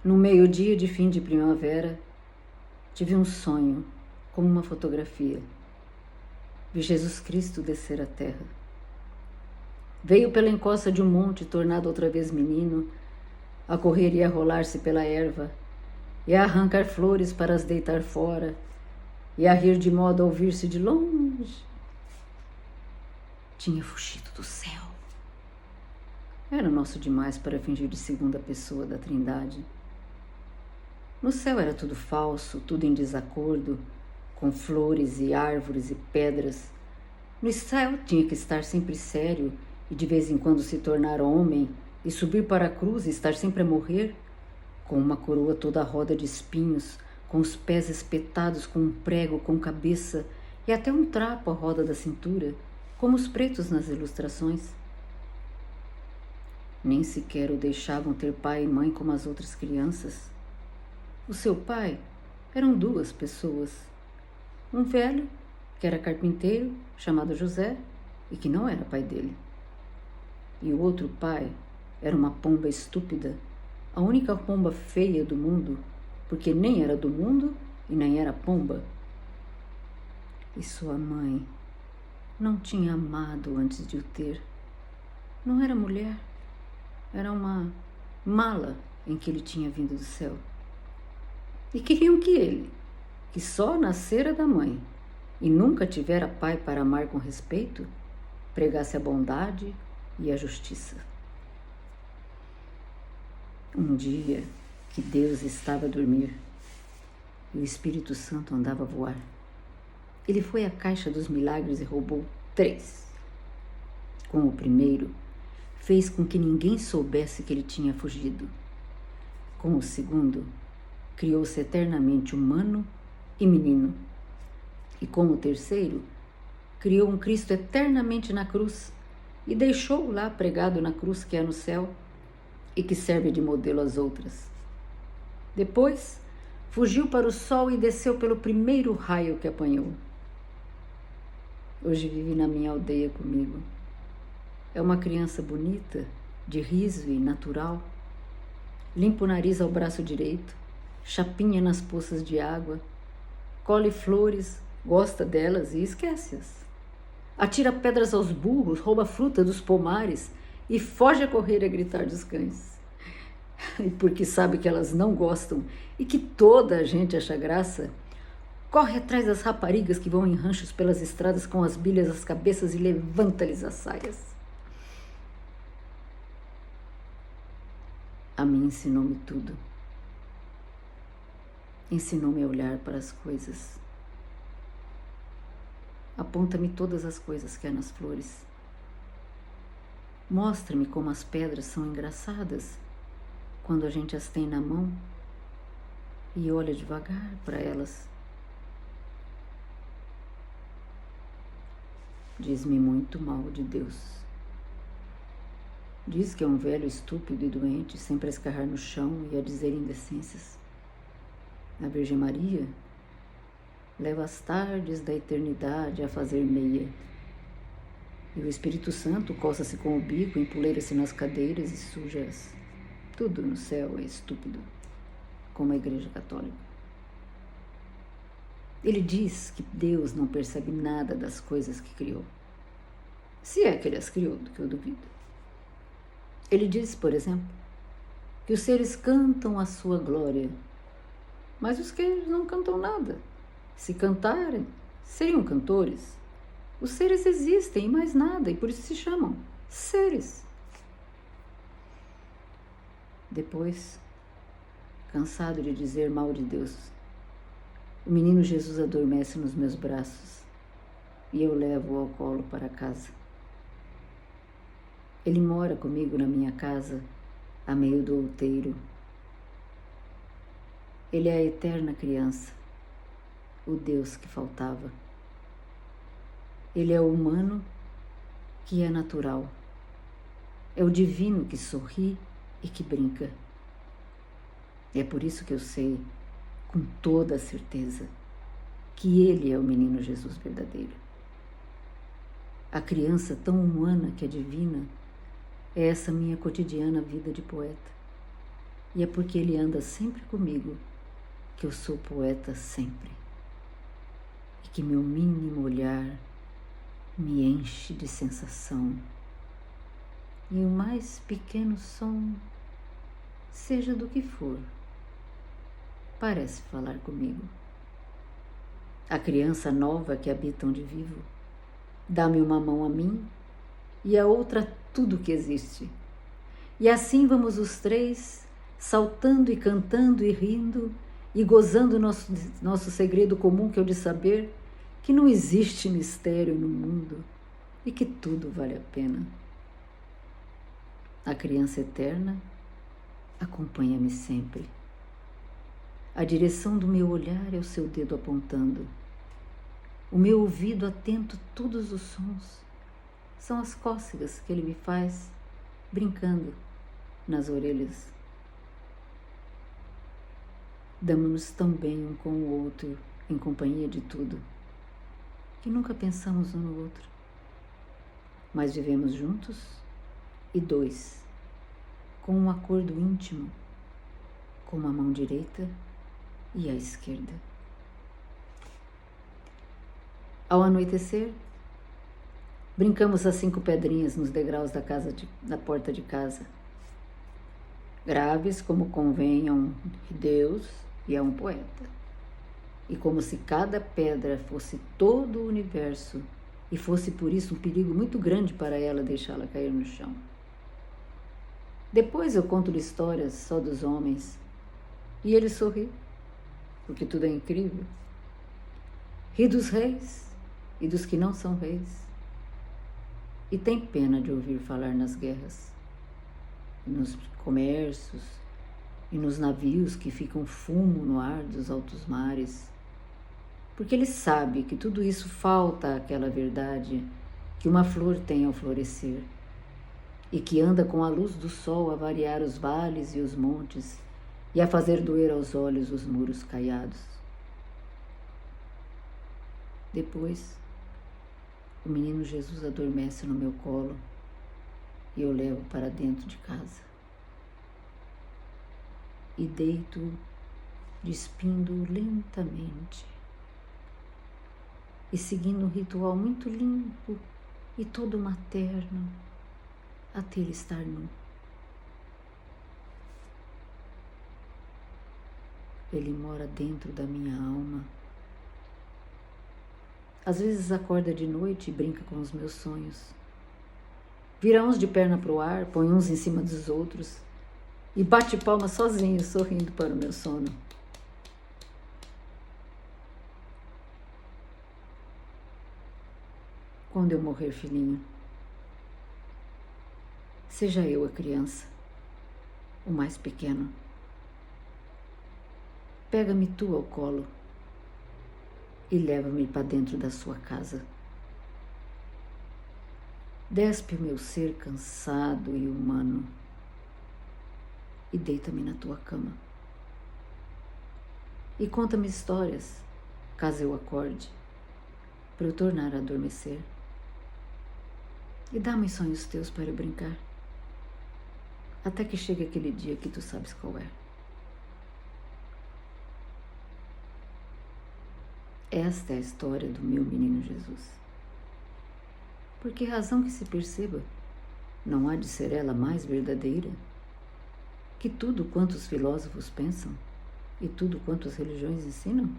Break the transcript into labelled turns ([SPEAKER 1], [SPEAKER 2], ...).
[SPEAKER 1] No meio-dia de fim de primavera, tive um sonho, como uma fotografia. Vi Jesus Cristo descer à terra. Veio pela encosta de um monte, tornado outra vez menino, a correr e a rolar-se pela erva, e a arrancar flores para as deitar fora, e a rir de modo a ouvir-se de longe. Tinha fugido do céu. Era nosso demais para fingir de segunda pessoa da Trindade. No céu era tudo falso, tudo em desacordo, com flores e árvores e pedras. No céu tinha que estar sempre sério e de vez em quando se tornar homem e subir para a cruz e estar sempre a morrer, com uma coroa toda roda de espinhos, com os pés espetados com um prego com cabeça e até um trapo à roda da cintura, como os pretos nas ilustrações. Nem sequer o deixavam ter pai e mãe como as outras crianças. O seu pai eram duas pessoas. Um velho, que era carpinteiro, chamado José, e que não era pai dele. E o outro pai era uma pomba estúpida, a única pomba feia do mundo, porque nem era do mundo e nem era pomba. E sua mãe não tinha amado antes de o ter. Não era mulher, era uma mala em que ele tinha vindo do céu. E queriam que ele, que só nascera da mãe e nunca tivera pai para amar com respeito, pregasse a bondade e a justiça. Um dia que Deus estava a dormir e o Espírito Santo andava a voar, ele foi à caixa dos milagres e roubou 3. Com o primeiro, fez com que ninguém soubesse que ele tinha fugido. Com o segundo, criou-se eternamente humano e menino. E com o terceiro, criou um Cristo eternamente na cruz e deixou-o lá pregado na cruz que é no céu e que serve de modelo às outras. Depois, fugiu para o sol e desceu pelo primeiro raio que apanhou. Hoje vive na minha aldeia comigo. É uma criança bonita, de riso e natural. Limpa o nariz ao braço direito, chapinha nas poças de água, colhe flores, gosta delas e esquece-as. Atira pedras aos burros, rouba fruta dos pomares e foge a correr e a gritar dos cães. E porque sabe que elas não gostam e que toda a gente acha graça, corre atrás das raparigas que vão em ranchos pelas estradas com as bilhas às cabeças e levanta-lhes as saias. A mim ensinou-me tudo. Ensinou-me a olhar para as coisas. Aponta-me todas as coisas que há nas flores. Mostra-me como as pedras são engraçadas quando a gente as tem na mão e olha devagar para elas. Diz-me muito mal de Deus. Diz que é um velho estúpido e doente, sempre a escarrar no chão e a dizer indecências. A Virgem Maria leva as tardes da eternidade a fazer meia. E o Espírito Santo coça-se com o bico, empoleira-se nas cadeiras e suja-as. Tudo no céu é estúpido, como a Igreja Católica. Ele diz que Deus não percebe nada das coisas que criou. Se é que ele as criou, do que eu duvido. Ele diz, por exemplo, que os seres cantam a sua glória, mas os que não cantam nada. Se cantarem, seriam cantores. Os seres existem e mais nada, e por isso se chamam seres. Depois, cansado de dizer mal de Deus, o menino Jesus adormece nos meus braços e eu levo-o ao colo para casa. Ele mora comigo na minha casa, a meio do outeiro. Ele é a eterna criança, o Deus que faltava. Ele é o humano que é natural. É o divino que sorri e que brinca. E é por isso que eu sei, com toda a certeza, que ele é o menino Jesus verdadeiro. A criança tão humana que é divina é essa minha cotidiana vida de poeta. E é porque ele anda sempre comigo que eu sou poeta sempre. E que meu mínimo olhar me enche de sensação. E o mais pequeno som, seja do que for, parece falar comigo. A criança nova que habita onde vivo, dá-me uma mão a mim e a outra a tudo que existe. E assim vamos os três, saltando e cantando e rindo, e gozando nosso segredo comum, que é o de saber que não existe mistério no mundo e que tudo vale a pena. A criança eterna acompanha-me sempre. A direção do meu olhar é o seu dedo apontando. O meu ouvido atento a todos os sons. São as cócegas que ele me faz, brincando nas orelhas. Damos-nos tão bem um com o outro, em companhia de tudo, que nunca pensamos um no outro. Mas vivemos juntos e dois, com um acordo íntimo, com a mão direita e a esquerda. Ao anoitecer, brincamos as 5 pedrinhas nos degraus da porta de casa, graves como convém a um Deus e a um poeta, e como se cada pedra fosse todo o universo e fosse por isso um perigo muito grande para ela deixá-la cair no chão. Depois eu conto-lhe histórias só dos homens e ele sorri, porque tudo é incrível. Ri dos reis e dos que não são reis, e tem pena de ouvir falar nas guerras, nos comércios e nos navios que ficam fumo no ar dos altos mares, porque ele sabe que tudo isso falta àquela verdade que uma flor tem ao florescer e que anda com a luz do sol a variar os vales e os montes e a fazer doer aos olhos os muros caiados. Depois, o menino Jesus adormece no meu colo e eu levo para dentro de casa. E deito, despindo lentamente e seguindo um ritual muito limpo e todo materno até ele estar nu. Ele mora dentro da minha alma. Às vezes acorda de noite e brinca com os meus sonhos. Vira uns de perna para o ar, põe uns em cima dos outros e bate palma sozinho, sorrindo para o meu sono. Quando eu morrer, filhinho, seja eu a criança, o mais pequeno. Pega-me tu ao colo e leva-me para dentro da sua casa. Despe o meu ser cansado e humano e deita-me na tua cama. E conta-me histórias, caso eu acorde, para eu tornar a adormecer. E dá-me sonhos teus para eu brincar, até que chegue aquele dia que tu sabes qual é. Esta é a história do meu menino Jesus. Por que razão que se perceba, não há de ser ela mais verdadeira que tudo quanto os filósofos pensam e tudo quanto as religiões ensinam?